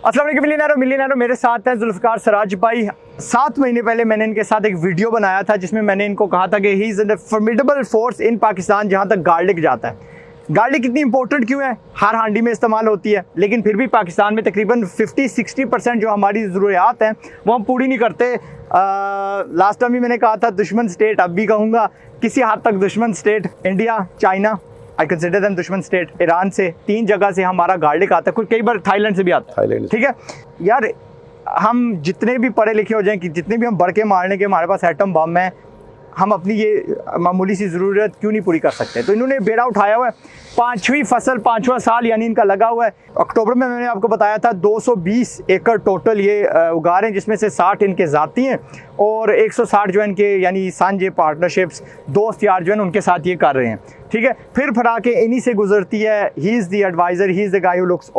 अस्सलाम वालेकुम मिलियनेरो मेरे साथ हैं जुल्फ़िकार सराज भाई। 7 महीने पहले मैंने इनके साथ एक वीडियो बनाया था जिसमें मैंने इनको कहा था कि he is a formidable force in Pakistan जहाँ तक गार्लिक जाता है। गार्लिक इतनी इंपॉर्टेंट क्यों है? हर हांडी में इस्तेमाल होती है, लेकिन फिर भी पाकिस्तान में तकरीबन 50-60% जो हमारी ज़रूरियात हैं वो हम पूरी नहीं करते। लास्ट टाइम भी मैंने कहा था दुश्मन स्टेट, अब भी कहूँगा किसी हद तक दुश्मन state India, China, I consider them दुश्मन स्टेट, ईरान से 3 जगह से हमारा गार्लिक आता है, कुछ कई बार थाईलैंड से भी आता है। ठीक है यार, हम जितने भी पढ़े लिखे हो जाएं कि जितने भी हम बढ़ के मारने के हमारे पास एटम बम है, हम अपनी ये मामूली सी ज़रूरत क्यों नहीं पूरी कर सकते? तो इन्होंने बेड़ा उठाया हुआ है। 5वीं फसल 5वां साल यानी इनका लगा हुआ है। अक्टूबर में मैंने आपको बताया था 220 एकड़ टोटल ये उगा रहे हैं, जिसमें से 60 इनके ज़ाती हैं और 160 जो इनके यानी सांझे पार्टनरशिप्स दोस्त यार जो है उनके साथ ये कर रहे हैं। ठीक है, फिर आके इन्हीं से गुजरती है। He is the advisor, he is the guy who looks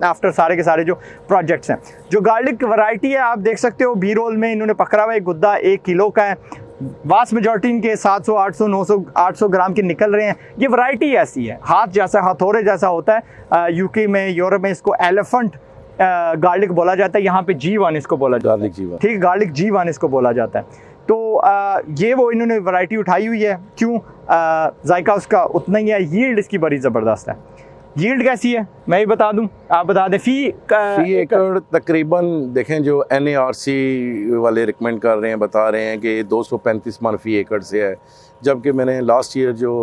after सारे के सारे जो प्रोजेक्ट्स हैं। जो गार्लिक वैरायटी है आप देख सकते हो, बी रोल में इन्होंने पकड़ा हुआ है। गुद्दा 1 किलो का है। वास्ट मेजॉरिटी इनके 700, 800, 900, 800 ग्राम के निकल रहे हैं। ये वैरायटी ऐसी है, हाथ जैसा, हथौड़े जैसा होता है। यूके में, यूरोप में इसको एलिफेंट गार्लिक बोला जाता है। यहाँ पे G1 इसको बोला जाता है। ठीक है, गार्लिक G1 इसको बोला जाता है। तो ये वो इन्होंने वैरायटी उठाई हुई है। क्यों? जायका उसका उतना ही है, यील्ड इसकी बड़ी ज़बरदस्त है। यील्ड कैसी है मैं भी बता दूं, आप बता दें। फी एकड़ तकरीबन देखें, जो NARC वाले रिकमेंड कर रहे हैं, बता रहे हैं कि 235 मन फी एकड़ से है, जबकि मैंने लास्ट ईयर जो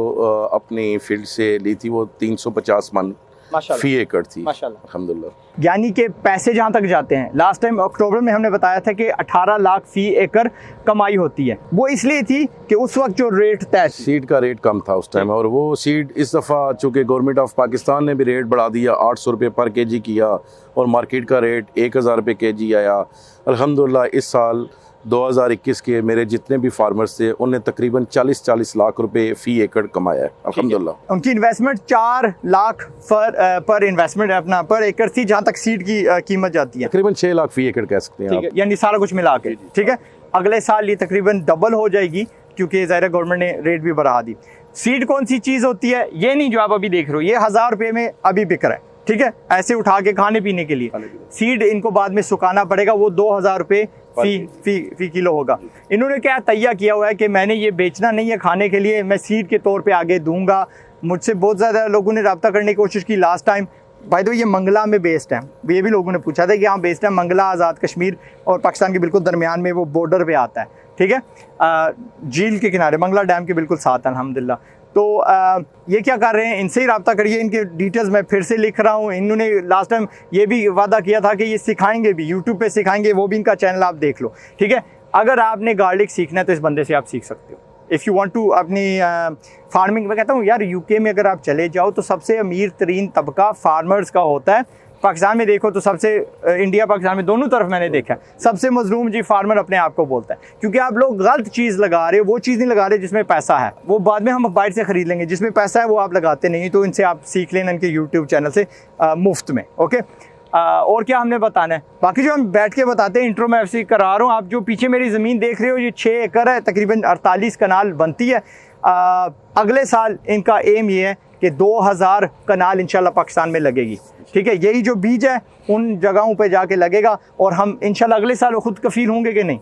अपनी फील्ड से ली थी वो 350 मन फी एकड़ थी अल्हम्दुलिल्लाह। यानी कि पैसे जहाँ तक जाते हैं, लास्ट टाइम अक्टूबर में हमने बताया था कि 18 लाख फी एकड़ कमाई होती है। वो इसलिए थी कि उस वक्त जो रेट तय, सीड का रेट कम था उस टाइम, और वो सीड इस दफ़ा चूँकि गवर्नमेंट ऑफ पाकिस्तान ने भी रेट बढ़ा दिया, 800 रुपये पर केजी किया, और मार्केट का रेट 1000 रुपये केजी आया। अल्हम्दुलिल्लाह इस साल 2021 के मेरे जितने भी फार्मर्स थे उन्हें तकरीबन 40 लाख रुपए फी एकड़ कमाया है अल्हम्दुलिल्लाह। उनकी इन्वेस्टमेंट 4 लाख पर इन्वेस्टमेंट अपना पर एकड़ थी, जहाँ तक सीड की कीमत जाती है तकरीबन 6 लाख फी एकड़ कह सकते हैं आप, यानी सारा कुछ मिला के। ठीक है, अगले साल ये तकरीबन डबल हो जाएगी क्योंकि ज़ाहिर गवर्नमेंट ने रेट भी बढ़ा दी। सीड कौन सी चीज़ होती है? ये नहीं जो आप अभी देख रहे हो, ये 1000 रुपये में अभी बिक रहा है। ठीक है, ऐसे उठा के खाने पीने के लिए। सीड इनको बाद में सुखाना पड़ेगा, वो 2000 रुपये फी किलो होगा। इन्होंने क्या तैयार किया हुआ है कि मैंने ये बेचना नहीं है खाने के लिए, मैं सीड के तौर पे आगे दूंगा। मुझसे बहुत ज़्यादा लोगों ने रब्ता करने की कोशिश की लास्ट टाइम। भाई तो ये मंगला में बेस्ड है, ये भी लोगों ने पूछा था कि यहाँ बेस्ड है। मंगला आज़ाद कश्मीर और पाकिस्तान के बिल्कुल दरमियान में, वो बॉर्डर पे आता है। ठीक है, झील के किनारे, मंगला डैम के बिल्कुल साथ है अल्हम्दुलिल्लाह। तो ये क्या कर रहे हैं, इनसे ही रब्ता करिए। इनके डिटेल्स मैं फिर से लिख रहा हूँ। इन्होंने लास्ट टाइम ये भी वादा किया था कि ये सिखाएंगे भी, यूट्यूब पे सिखाएंगे, वो भी इनका चैनल आप देख लो। ठीक है, अगर आपने गार्लिक सीखना है तो इस बंदे से आप सीख सकते हो। इफ़ यू वांट टू अपनी फार्मिंग, मैं कहता हूँ यार यूके में अगर आप चले जाओ तो सबसे अमीर तरीन तबका फार्मर्स का होता है। पाकिस्तान में देखो तो सबसे, इंडिया पाकिस्तान में दोनों तरफ मैंने देखा है, सबसे मजलूम जी फार्मर अपने आप को बोलता है। क्योंकि आप लोग गलत चीज़ लगा रहे हो, वो चीज़ नहीं लगा रहे जिसमें पैसा है, वो बाद में हम बाहर से ख़रीद लेंगे। जिसमें पैसा है वो आप लगाते नहीं, तो इनसे आप सीख लेना, इनके यूट्यूब चैनल से मुफ्त में। ओके, और क्या हमने बताना है? बाकी जो हम बैठ के बताते हैं, इंट्रो में ऐसे करा रहा हूँ। आप जो पीछे मेरी ज़मीन देख रहे हो ये 6 एकड़ है, तकरीबन 48 कनाल बनती है। अगले साल इनका एम ये है कि 2000 कनाल इंशाल्लाह पाकिस्तान में लगेगी। ठीक है, यही जो बीज है उन जगहों पे जाके लगेगा, और हम इंशाल्लाह अगले साल खुद कफील होंगे कि नहीं?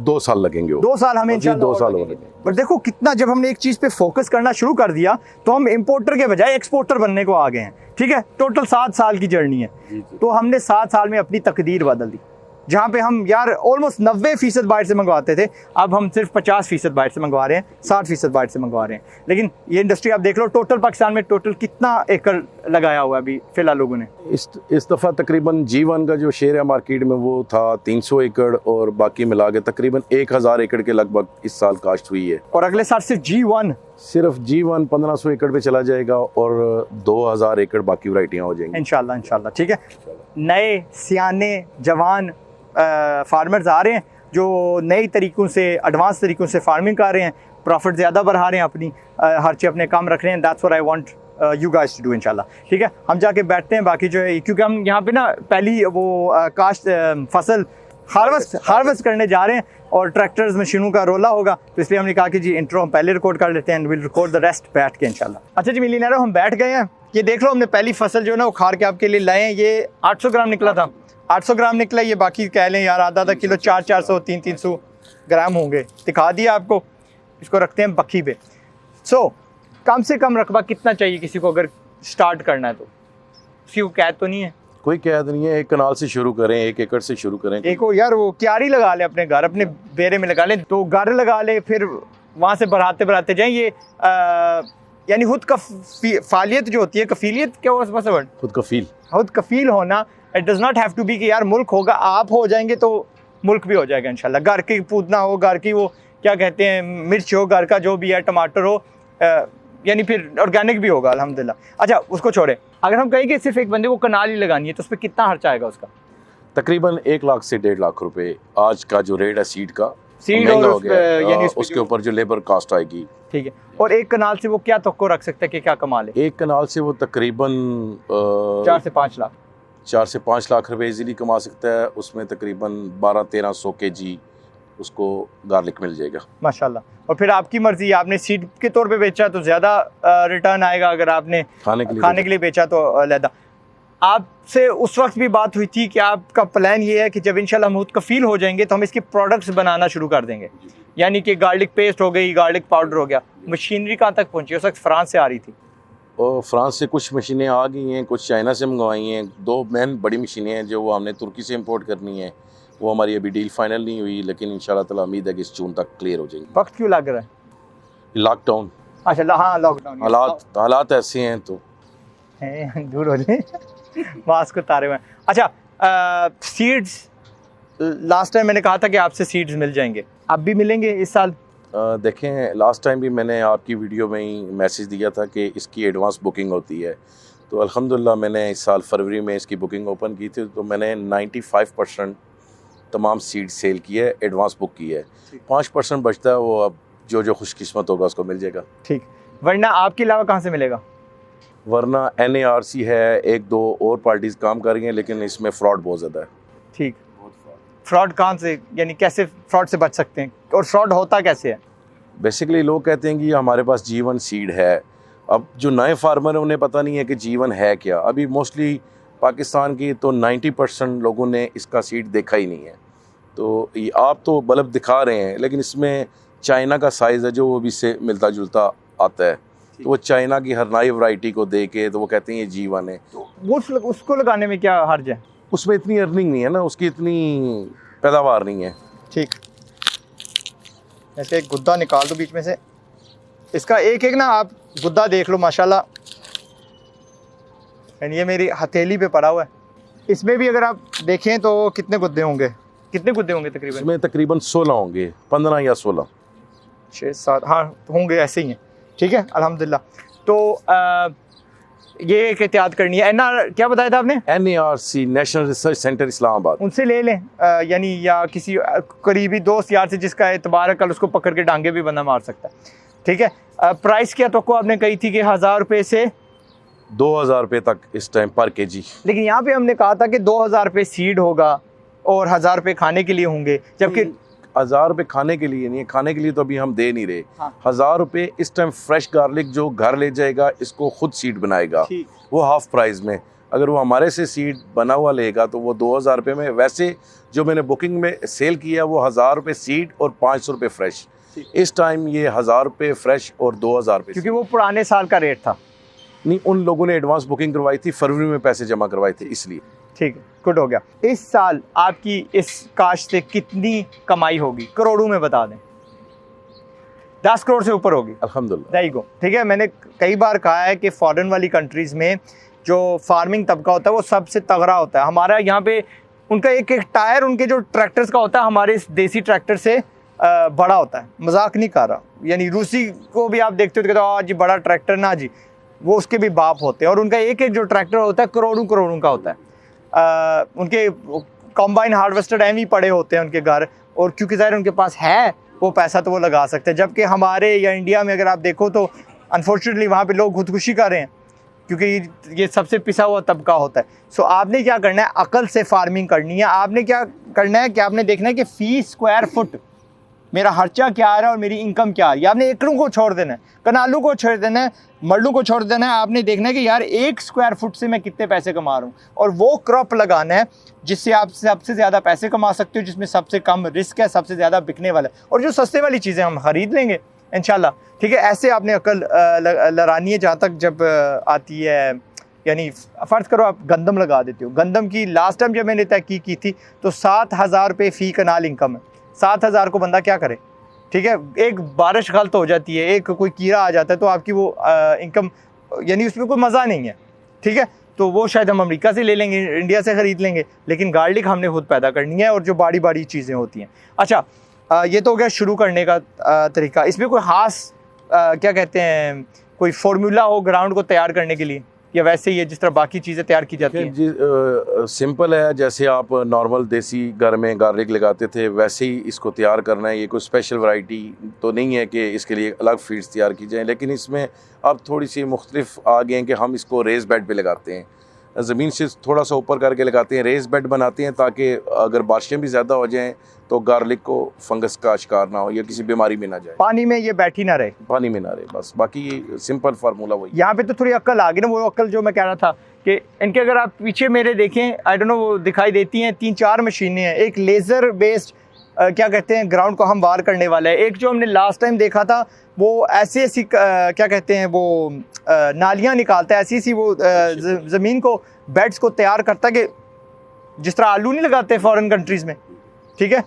2 साल लगेंगे। 2 साल हमें इंशाल्लाह 2 साल लगेंगे। पर देखो कितना, जब हमने एक चीज़ पे फोकस करना शुरू कर दिया तो हम इम्पोर्टर के बजाय एक्सपोर्टर बनने को आ गए हैं। ठीक है, टोटल 7 साल की जर्नी है। तो हमने 7 साल में अपनी तकदीर बदल दी। जहाँ पे हम यार ऑलमोस्ट 90% बाहर से मंगवाते थे, अब हम सिर्फ 50% बाहर से मंगवा रहे हैं, 60% बाहर से मंगवा रहे हैं। लेकिन ये इंडस्ट्री आप देख लो, टोटल पाकिस्तान में टोटल कितना एकड़ लगाया हुआ है अभी फिलहाल लोगों ने? इस दफ़ा तकरीबन G1 का जो शेयर है मार्केट में वो था 300 एकड़, और बाकी मिला के तकरीबन 1000 एकड़ के लगभग इस साल काश्त हुई है। और अगले साल सिर्फ G1 1500 एकड़ पे चला जाएगा, और 2000 एकड़ बाकी वैरायटियाँ हो जाएंगी इंशाल्लाह। ठीक है, नए सियाने जवान फार्मर्स आ रहे हैं जो नए तरीक़ों से, एडवांस तरीक़ों से फार्मिंग कर रहे हैं, प्रॉफिट ज़्यादा बढ़ा रहे हैं, अपनी हर चीज़ अपने काम रख रहे हैं। That's what I want you guys to do इंशाल्लाह। ठीक है, हम जाके बैठते हैं। बाकी जो है, क्योंकि हम यहाँ पे ना पहली वो काश्त फसल हार्वेस्ट करने जा रहे हैं और ट्रैक्टर्स मशीनों का रोला होगा, तो इसलिए हमने कहा कि जी इंट्रो हम पहले रिकॉर्ड कर लेते हैं and will record the rest बैठ के इंशाल्लाह। अच्छा जी मिलियनेरो, हम बैठ गए हैं। ये देख लो, हमने पहली फसल जो है ना उखाड़ के आपके लिए लाए हैं। ये 800 ग्राम निकला था, 800 ग्राम निकला। ये बाकी कह लें यार आधा किलो 400 300 ग्राम होंगे, दिखा दिया आपको। इसको रखते हैं बक्की पे। सो कम से कम रकबा कितना चाहिए किसी को अगर स्टार्ट करना है तो? किसी को कैद तो नहीं है? कोई कैद नहीं है, 1 कनाल से शुरू करें, 1 एकड़ से शुरू करें। एक हो यार वो क्यारी लगा ले अपने घर, अपने बेरे में लगा ले, तो घर लगा ले, फिर वहाँ से बढ़ाते जाएं। ये यानी खुद फालियत जो होती है, कफीलियत क्या हुआ वर्ड? खुद कफील होना। It does not have to be कि यार मुल्क होगा, आप हो जाएंगे तो मुल्क भी हो जाएगा इंशाल्लाह। घर की पूतना हो, घर की वो क्या कहते हैं मिर्च हो, घर का जो भी है टमाटर हो, यानी फिर ऑर्गेनिक भी होगा अल्हम्दुलिल्लाह। अच्छा उसको छोड़े, अगर हम कहें कि सिर्फ एक बंदे को कनाल ही लगानी है तो उस पर कितना खर्चा आएगा उसका? तकरीबन 1 लाख से 1.5 लाख रुपए आज का जो रेट है सीड का, सीड महंगा और हो गया है। यानी उसके ऊपर जो लेबर कास्ट आएगी। ठीक है। और एक कनाल से वो क्या तवक्को रख सकता है कि क्या कमा ले? 1 कनाल से वो तकरीबन 4 से 5 लाख 4 से 5 लाख रुपए इजीली कमा सकता है। उसमें तकरीबन 1200-1300 केजी उसको गार्लिक मिल जाएगा माशाल्लाह। और फिर आपकी मर्जी, आपने सीड के तौर पे बेचा तो ज़्यादा रिटर्न आएगा, अगर आपने खाने के लिए बेचा तो अलहदा। आपसे उस वक्त भी बात हुई थी कि आपका प्लान ये है कि जब इंशाल्लाह हम मुतकफील हो जाएंगे तो हम इसके प्रोडक्ट्स बनाना शुरू कर देंगे, यानी कि गार्लिक पेस्ट हो गई, गार्लिक पाउडर हो गया। मशीनरी कहाँ तक पहुँची? उस वक्त फ्रांस से आ रही थी। और फ्रांस से कुछ मशीनें आ गई हैं, कुछ चाइना से मंगवाई हैं। 2 मेन बड़ी मशीनें हैं जो वो हमने तुर्की से इंपोर्ट करनी है। वो हमारी अभी डील फाइनल नहीं हुई, लेकिन इंशाल्लाह ताला उम्मीद है कि इस जून तक क्लियर हो जाएंगी। वक्त क्यों लग रहा है? लॉकडाउन। अच्छा हाँ लॉकडाउन, हालात ऐसे हैं तो दूर हो जाए मास्क उतारे हुए। अच्छा सीड्स, लास्ट टाइम मैंने कहा था कि आपसे सीड्स मिल जाएंगे, अब भी मिलेंगे इस साल? देखें, लास्ट टाइम भी मैंने आपकी वीडियो में ही मैसेज दिया था कि इसकी एडवांस बुकिंग होती है, तो अल्हम्दुलिल्लाह मैंने इस साल फरवरी में इसकी बुकिंग ओपन की थी, तो मैंने 95% तमाम सीड सेल की है, एडवांस बुक की है। 5% बचता है, वो अब जो खुशकिस्मत होगा उसको मिल जाएगा। ठीक, वरना आपके अलावा कहाँ से मिलेगा? वरना NARC है, 1-2 और पार्टीज काम कर रही हैं, लेकिन इसमें फ्रॉड बहुत ज़्यादा है। ठीक, फ्रॉड कहाँ से, यानी कैसे फ्रॉड से बच सकते हैं और फ्रॉड होता कैसे है? बेसिकली लोग कहते हैं कि हमारे पास जीवन सीड है। अब जो नए फार्मर हैं उन्हें पता नहीं है कि जीवन है क्या। अभी मोस्टली पाकिस्तान की तो 90% लोगों ने इसका सीड देखा ही नहीं है। तो ये आप तो बल्ब दिखा रहे हैं, लेकिन इसमें चाइना का साइज़ है जो वो भी से मिलता जुलता आता है, तो वो चाइना की हर नई वैरायटी को दे के तो वो कहते हैं ये जीवन है। तो वो उसको लगाने में क्या हर्ज है? उसमें इतनी अर्निंग नहीं है ना, उसकी इतनी पैदावार नहीं है। ठीक, ऐसे एक गुद्दा निकाल दो बीच में से, इसका एक ना आप गुद्दा देख लो माशाल्लाह, यानी ये मेरी हथेली पे पड़ा हुआ है। इसमें भी अगर आप देखें तो कितने गुद्दे होंगे तकरीबन? इसमें तकरीबन 16 होंगे, 15 या 16, 6-7 हाँ होंगे, ऐसे ही हैं। ठीक है अल्हम्दुलिल्लाह। तो ये एक एहतियात करनी है। क्या बताया था आपने? NARC, national research centre Islamabad, उनसे ले लें, यानी या किसी करीबी दोस्त यार से जिसका एतबार है, कल उसको पकड़ के डांगे भी बंदा मार सकता है। ठीक है। प्राइस क्या तो आपने कही थी कि 1000 रुपये से 2000 रुपये तक इस टाइम पर केजी, लेकिन यहाँ पे हमने कहा था कि 2000 रुपये सीड होगा और 1000 रुपये खाने के लिए होंगे, जबकि 1000 रुपये खाने के लिए नहीं है, खाने के लिए तो अभी हम दे नहीं रहे। हाँ। 1000 रुपये इस टाइम फ्रेश गार्लिक जो घर ले जाएगा इसको खुद सीड बनाएगा, वो हाफ प्राइस में। अगर वो हमारे से सीड बना हुआ लेगा तो वो 2000 रुपये में। वैसे जो मैंने बुकिंग में सेल किया वो 1000 रुपये सीड और 500 रुपये फ्रेश। इस टाइम ये 1000 रुपये फ्रेश और 2000 रुपये, क्योंकि वो पुराने साल का रेट था। नहीं, उन लोगों ने एडवांस बुकिंग करवाई थी, फरवरी में पैसे जमा करवाए थे, इसलिए। ठीक है, गुड हो गया। इस साल आपकी इस काश्त से कितनी कमाई होगी करोड़ों में बता दें? 10 करोड़ से ऊपर होगी अल्हम्दुलिल्लाह। ठीक है। मैंने कई बार कहा है कि फॉरेन वाली कंट्रीज़ में जो फार्मिंग तबका होता है वो सबसे तगड़ा होता है। हमारा यहाँ पे उनका एक एक टायर उनके जो ट्रैक्टर्स का होता है हमारे इस देसी ट्रैक्टर से बड़ा होता है। मजाक नहीं कर रहा, यानी रूसी को भी आप देखते हो तो आज जी बड़ा ट्रैक्टर ना जी, वो उसके भी बाप होते हैं। और उनका एक एक जो ट्रैक्टर होता है करोड़ों का होता है। उनके कॉम्बाइन हार्वेस्टर एम ही पड़े होते हैं उनके घर, और क्योंकि ज़ाहिर उनके पास है वो पैसा तो वो लगा सकते हैं। जबकि हमारे या इंडिया में अगर आप देखो तो अनफॉर्चुनेटली वहाँ पे लोग खुदकुशी कर रहे हैं, क्योंकि ये सबसे पिसा हुआ तबका होता है। सो आपने क्या करना है, अकल से फार्मिंग करनी है। आपने क्या करना है कि आपने देखना है कि फी स्क्वायर फुट मेरा खर्चा क्या आ रहा है और मेरी इनकम क्या आ रही है। आपने एकड़ों को छोड़ देना है, कनालों को छोड़ देना है, मरलों को छोड़ देना है। आपने देखना है कि यार 1 स्क्वायर फुट से मैं कितने पैसे कमा रहा हूँ, और वो क्रॉप लगाना है जिससे आप सबसे ज़्यादा पैसे कमा सकते हो, जिसमें सबसे कम रिस्क है, सबसे ज़्यादा बिकने वाला है, और जो सस्ते वाली चीज़ें हम खरीद लेंगे इंशाल्लाह। ठीक है, ऐसे आपने अकल लड़ानी है। जहाँ तक जब आती है, यानी फ़र्ज़ करो आप गंदम लगा देते हो, गंदम की लास्ट टाइम जब मैंने तहकीक की थी तो 7,000 रुपये फ़ी कनाल इनकम है। 7,000 को बंदा क्या करे? ठीक है, एक बारिश गलत हो जाती है, एक कोई कीड़ा आ जाता है तो आपकी वो इनकम, यानी उसमें कोई मज़ा नहीं है। ठीक है, तो वो शायद हम अमेरिका से ले लेंगे, इंडिया से ख़रीद लेंगे, लेकिन गार्लिक हमने खुद पैदा करनी है, और जो बड़ी बड़ी चीज़ें होती हैं। अच्छा, ये तो हो गया शुरू करने का तरीका। इसमें कोई ख़ास क्या कहते हैं, कोई फार्मूला हो ग्राउंड को तैयार करने के लिए, या वैसे ही है जिस तरह बाकी चीज़ें तैयार की जाती हैं? जी, सिंपल है। जैसे आप नॉर्मल देसी घर में गार्लिक लगाते थे वैसे ही इसको तैयार करना है। ये कोई स्पेशल वैरायटी तो नहीं है कि इसके लिए अलग फीड्स तैयार की जाएँ, लेकिन इसमें अब थोड़ी सी मुख्तलिफ आ गए हैं कि हम इसको रेस बेड पे लगाते हैं, ज़मीन से थोड़ा सा ऊपर करके लगाते हैं, रेस बेड बनाते हैं, ताकि अगर बारिशें भी ज़्यादा हो जाएँ तो गार्लिक को फंगस का शिकार ना हो या किसी बीमारी में ना जाए, पानी में ये बैठी ना रहे, पानी में ना रहे। बस बाकी सिंपल फार्मूला वही। यहाँ पे तो थोड़ी अक्ल आ गई ना, वो अक्ल जो मैं कह रहा था कि इनके, अगर आप पीछे मेरे देखें, आई डोंट नो, वो दिखाई देती हैं 3-4 मशीनें हैं। एक लेज़र बेस्ड क्या कहते हैं, ग्राउंड को हमवार करने वाला है। एक जो हमने लास्ट टाइम देखा था वो ऐसी ऐसी क्या कहते हैं, वो नालियाँ निकालता है, ऐसी ऐसी वो ज़मीन को, बेड्स को तैयार करता है कि जिस तरह आलू नहीं लगाते फॉरेन कंट्रीज़ में। ठीक है,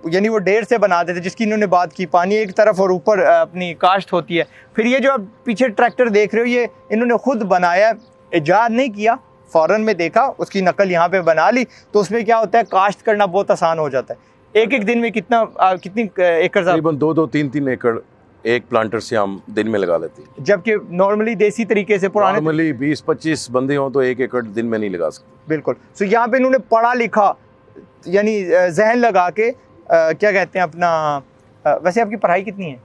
यानी वो ढेर से बना देते, जिसकी इन्होंने बात की, पानी एक तरफ और ऊपर अपनी काश्त होती है। फिर ये जो आप पीछे ट्रैक्टर देख रहे हो, ये इन्होंने खुद बनाया, इजाद नहीं किया, फ़ौरन में देखा, उसकी नकल यहाँ पे बना ली। तो उसमें क्या होता है, काश्त करना बहुत आसान हो जाता है। एक दिन में कितनी एकड़, तकरीबन 2-2, 3-3 एकड़ एक प्लांटर से हम दिन में लगा लेते हैं, जबकि नॉर्मली देसी तरीके से पुराने नॉर्मली 20-25 बंदे हों तो 1 एकड़ दिन में नहीं लगा सकते। बिल्कुल। सो यहाँ पे इन्होंने पढ़ा लिखा, यानी जहन लगा के क्या कहते हैं अपना, वैसे आपकी पढ़ाई कितनी है?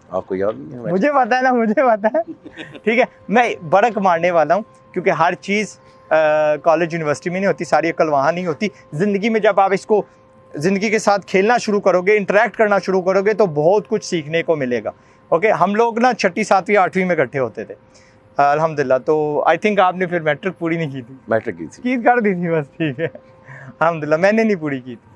आपको याद नहीं है? मुझे पता है ना, मुझे पता है। ठीक है, मैं बड़क मारने वाला हूँ, क्योंकि हर चीज़ कॉलेज यूनिवर्सिटी में नहीं होती, सारी अकल वहाँ नहीं होती। ज़िंदगी में जब आप इसको ज़िंदगी के साथ खेलना शुरू करोगे, इंटरेक्ट करना शुरू करोगे, तो बहुत कुछ सीखने को मिलेगा। ओके, हम लोग ना 6ठी 7वीं 8वीं में इकट्ठे होते थे अल्हम्दुलिल्लाह। तो आई थिंक आपने फिर मैट्रिक पूरी नहीं की थी? मैट्रिक की थी, की कर दी थी बस। ठीक है, अल्हम्दुलिल्लाह, मैंने नहीं पूरी की थी।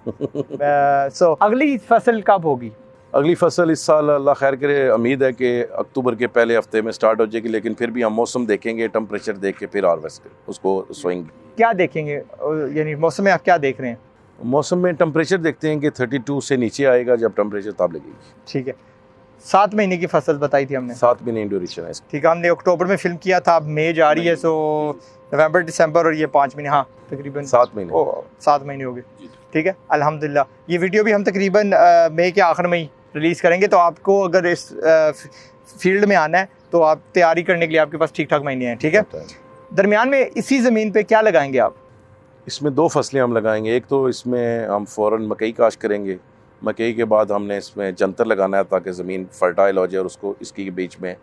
सो अगली फसल कब होगी? अगली फसल इस साल अल्लाह खैर करे, उम्मीद है कि अक्टूबर के पहले हफ्ते में स्टार्ट हो जाएगी, लेकिन फिर भी हम मौसम देखेंगे, टेम्परेचर देख के फिर हार्वेस्ट उसको सोएंगे। क्या देखेंगे, यानी मौसम में आप क्या देख रहे हैं? मौसम में टेम्परेचर देखते हैं कि 32 से नीचे आएगा, जब टेम्परेचर तब लगेगी। ठीक है, 7 महीने की फसल बताई थी हमने, 7 महीने ड्यूरेशन है इसकी। ठीक है, हमने अक्टूबर में फिल्म किया था, अब मई जा रही है, सो नवंबर दिसंबर और ये 5 महीने, हाँ तकरीबन 7 महीने। 7 महीने हो गए। ठीक है, अल्हम्दुलिल्लाह। ये वीडियो भी हम तकरीबन मई के आखिर में ही रिलीज़ करेंगे, तो आपको अगर इस फील्ड में आना है तो आप तैयारी करने के लिए आपके पास ठीक ठाक महीने हैं। ठीक है, दरमियान में इसी ज़मीन पे क्या लगाएंगे आप? इसमें 2 फसलें हम लगाएंगे। एक तो इसमें हम फ़ौरन मकई काश्त करेंगे, मकई के बाद हमने इसमें जंतर लगाना है ताकि ज़मीन फर्टाइल हो जाए, और उसको इसके बीच में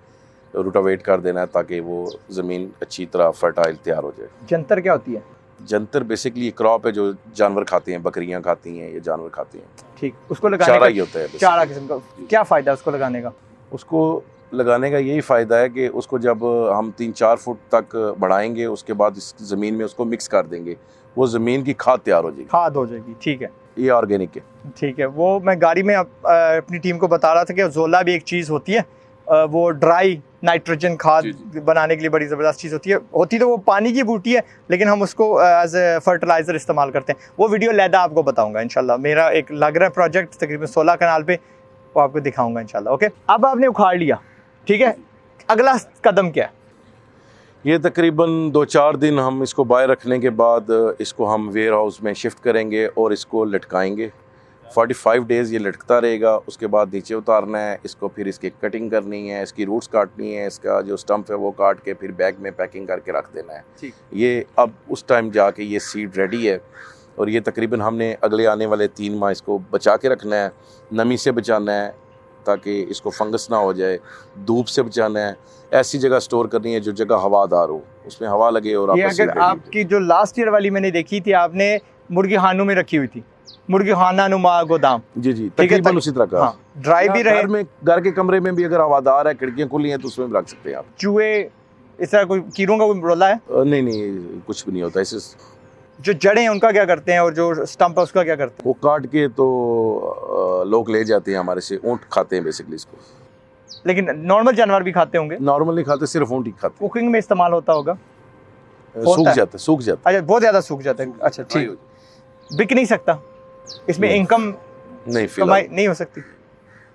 रोटावेट कर देना है ताकि वो ज़मीन अच्छी तरह फर्टाइल तैयार हो जाए। जंतर क्या होती है? जंतर बेसिकली एक क्रॉप है जो जानवर खाते हैं, बकरियां खाती हैं, ये जानवर खाते हैं। ठीक, उसको लगाने चारा का ही होता है, चारा किस्म का। क्या फ़ायदा उसको लगाने का? उसको लगाने का यही फ़ायदा है कि उसको जब हम 3-4 फुट तक बढ़ाएंगे, उसके बाद इस ज़मीन में उसको मिक्स कर देंगे, वो ज़मीन की खाद तैयार हो जाएगी। खाद हो जाएगी, ठीक है, ये ऑर्गेनिक है। ठीक है। वो मैं गाड़ी में अपनी टीम को बता रहा था कि जोला भी एक चीज़ होती है, वो ड्राई नाइट्रोजन खाद बनाने के लिए बड़ी ज़बरदस्त चीज़ होती तो वो पानी की बूटी है, लेकिन हम उसको एज ए फर्टिलाइज़र इस्तेमाल करते हैं। वो वीडियो लैदा आपको बताऊंगा इंशाल्लाह। मेरा एक लग रहा है प्रोजेक्ट तकरीबन 16 कनाल पे, वो आपको दिखाऊंगा इंशाल्लाह। ओके, अब आपने उखाड़ लिया, ठीक है, अगला कदम क्या है? ये तकरीबन 2-4 दिन हम इसको बाहर रखने के बाद इसको हम वेयर हाउस में शिफ्ट करेंगे और इसको लटकाएंगे। 45 डेज़ ये लटकता रहेगा, उसके बाद नीचे उतारना है इसको, फिर इसकी कटिंग करनी है, इसकी रूट्स काटनी है, इसका जो स्टम्प है वो काट के फिर बैग में पैकिंग करके रख देना है। ठीक, ये अब उस टाइम जाके ये सीड रेडी है, और ये तकरीबन हमने अगले आने वाले 3 माह इसको बचा के रखना है, नमी से बचाना है ताकि इसको फंगस ना हो जाए, धूप से बचाना है, ऐसी जगह स्टोर करनी है जो जगह हवादार हो, उसमें हवा लगे। और ये अगर आपकी जो लास्ट ईयर वाली मैंने देखी थी, आपने मुर्गी खानों में रखी हुई थी, मुर्गी खाना नुमा गोदाम। जी जी, ठीक है, तकरीबन उसी तरह का। हाँ, ड्राई भी या रहे। घर में, घर के कमरे में भी अगर हवादार है, खिड़कियां खुली हैं तो उसमें भी रख सकते हैं आप। चूहे इस तरह कोई कीड़ों का कोई रोला है? नहीं नहीं, कुछ भी नहीं होता ऐसे। जो जड़ें हैं उनका क्या करते हैं और जो स्टंप है उसका क्या करते हैं? वो काट के तो लोग ले जाते हैं हमारे से, ऊँट खाते हैं बेसिकली इसको। लेकिन नॉर्मल जानवर भी खाते होंगे? नॉर्मल नहीं खाते, सिर्फ ऊँट ही खाते कुकिंग में इस्तेमाल होता होगा? हैं। सूख है। जाता है, सूख जाता अच्छा, बहुत ज़्यादा सूख जाता है। अच्छा, है। ठीक। बिक नहीं सकता इसमें? नहीं। इनकम नहीं, कमाई फिलहाल नहीं हो सकती?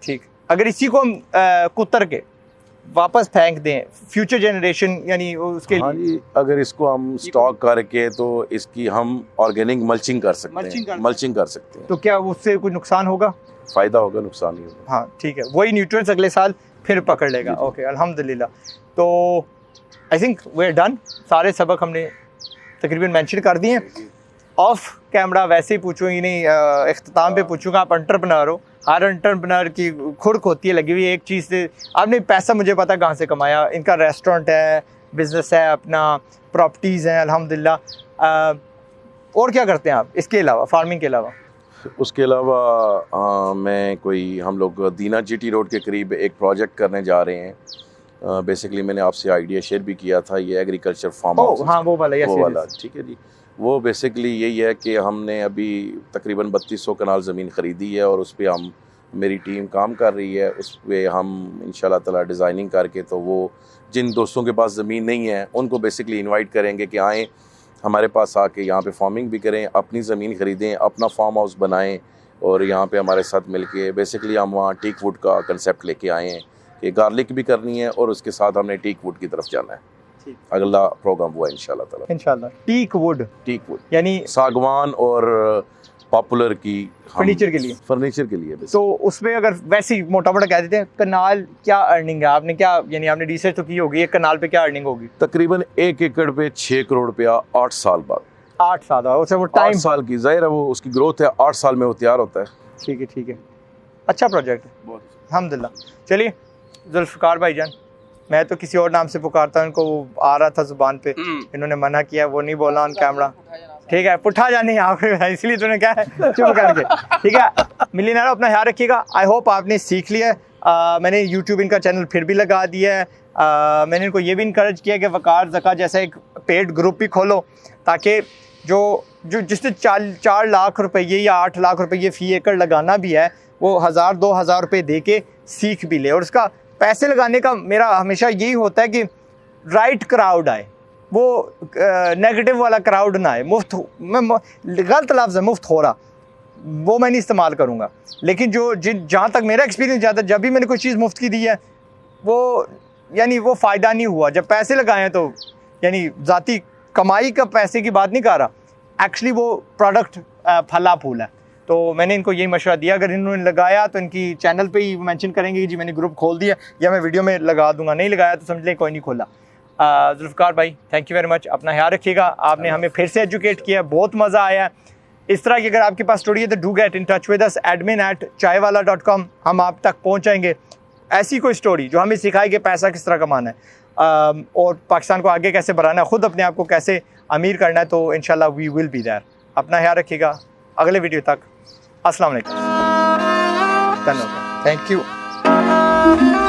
ठीक। अगर इसी को हम कुतर के वापस फेंक दें फ्यूचर जनरेशन, यानी उसके हाँ लिए जी, अगर इसको हम स्टॉक करके तो इसकी हम ऑर्गेनिक मल्चिंग कर सकते हैं, मल्चिंग कर सकते हैं। तो क्या उससे कोई नुकसान होगा? फायदा होगा, नुकसान नहीं होगा। हाँ ठीक है, वही न्यूट्रिएंट्स अगले साल फिर पकड़ लेगा। जी, जी। ओके, अल्हम्दुलिल्लाह। तो I think we are done. सारे सबक हमने तकरीबन मेंशन कर दिए हैं। ऑफ कैमरा वैसे ही पूछूंगी नहीं, इख्तिताम पे पूछूंगा। आप एंटरप्रेन्योर हो, हर एंटरप्रेन्योर की खुरक होती है लगी हुई एक चीज़ से। आपने पैसा मुझे पता कहाँ से कमाया। इनका रेस्टोरेंट है, बिजनेस है अपना, प्रॉपर्टीज़ हैं अल्हम्दुलिल्लाह। और क्या करते हैं आप इसके अलावा, फार्मिंग के अलावा? उसके अलावा हम लोग दीना जीटी रोड के करीब एक प्रोजेक्ट करने जा रहे हैं। बेसिकली मैंने आपसे आइडिया शेयर भी किया था, ये एग्रीकल्चर फार्म हाउस। हाँ, वो वाला, वो वाला, ठीक है जी। वो बेसिकली यही है कि हमने अभी तकरीबन 3200 कनाल ज़मीन ख़रीदी है और उस पर मेरी टीम काम कर रही है। उस पर हम इंशाल्लाह ताला डिज़ाइनिंग करके, तो वो जिन दोस्तों के पास ज़मीन नहीं है उनको बेसिकली इनवाइट करेंगे कि आएँ हमारे पास आके यहाँ पे फार्मिंग भी करें, अपनी ज़मीन ख़रीदें, अपना फार्म हाउस बनाएं और यहाँ पे हमारे साथ मिलके बेसिकली हम वहाँ टीक वुड का कंसेप्ट लेके आए हैं कि गार्लिक भी करनी है और उसके साथ हमने टीक वुड की तरफ जाना है। अगला प्रोग्राम हुआ इंशाल्लाह ताला। इंशाल्लाह। टीक वुड यानी सागवान और पॉपुलर की फर्नीचर के लिए, फर्नीचर के लिए। तो उसमें अगर वैसे ही मोटा मोटा कह देते हैं कनाल क्या अर्निंग है? आपने क्या, यानी आपने रिसर्च तो की होगी, एक कनाल पे क्या अर्निंग होगी? तकरीबन 1 एकड़ पे 6 करोड़ रुपया 8 साल बाद। 8 साल बाद? वो 8 साल की जाहिर है, वो उसकी ग्रोथ है, 8 साल में वो तैयार होता है। ठीक है, ठीक है, अच्छा प्रोजेक्ट है अल्हम्दुलिल्लाह। चलिए जुल्फ़िकार भाईजान, मैं तो किसी और नाम से पुकारता हूँ, इनको वो आ रहा था ज़ुबान पे, इन्होंने मना किया, वो नहीं बोला ऑन कैमरा। ठीक है, पुठा जाने यहाँ पे, इसलिए तूने क्या है चुप करके। ठीक है, मिलियनेयर अपना ख्याल रखिएगा। आई होप आपने सीख लिया है। मैंने यूट्यूब इनका चैनल फिर भी लगा दिया है। मैंने इनको ये भी इनकरेज किया कि वकार ज़का जैसा एक पेड ग्रुप भी खोलो, ताकि जो जिसने 4 लाख रुपये या 8 लाख रुपये फ़ी एकड़ लगाना भी है, वो 1000-2000 रुपये दे के सीख भी ले। और उसका पैसे लगाने का मेरा हमेशा यही होता है कि राइट क्राउड आए, वो नेगेटिव वाला क्राउड ना आए। मुफ्त, मैं गलत लफ्ज़ है मुफ्त हो रहा, वो मैं नहीं इस्तेमाल करूँगा। लेकिन जहाँ तक मेरा एक्सपीरियंस जाता है, जब भी मैंने कोई चीज़ मुफ्त की दी है, वो यानी वो फ़ायदा नहीं हुआ। जब पैसे लगाए हैं तो यानी ज़ाती कमाई का पैसे की बात नहीं कर रहा, एक्चुअली वो प्रोडक्ट फला फूल है। तो मैंने इनको यही मशवरा दिया, अगर इन्होंने लगाया तो इनकी चैनल पे ही मेंशन करेंगे कि जी मैंने ग्रुप खोल दिया, या मैं वीडियो में लगा दूंगा। नहीं लगाया तो समझ लें कोई नहीं खोला। जुल्फ़िकार भाई, थैंक यू वेरी मच, अपना ख्याल रखिएगा। आपने हमें फिर से एजुकेट किया, बहुत मज़ा आया। इस तरह की अगर आपके पास स्टोरी है तो do get in touch with us, admin@chaiwala.com। हम आप तक पहुँचाएँगे ऐसी कोई स्टोरी जो हमें सिखाए कि पैसा किस तरह कमाना है और पाकिस्तान को आगे कैसे बढ़ाना है, ख़ुद अपने आप को कैसे अमीर करना है। तो इंशाल्लाह वी विल बी देयर। अपना ख्याल रखिएगा, अगले वीडियो तक अस्सलाम वालेकुम, धन्यवाद, थैंक यू।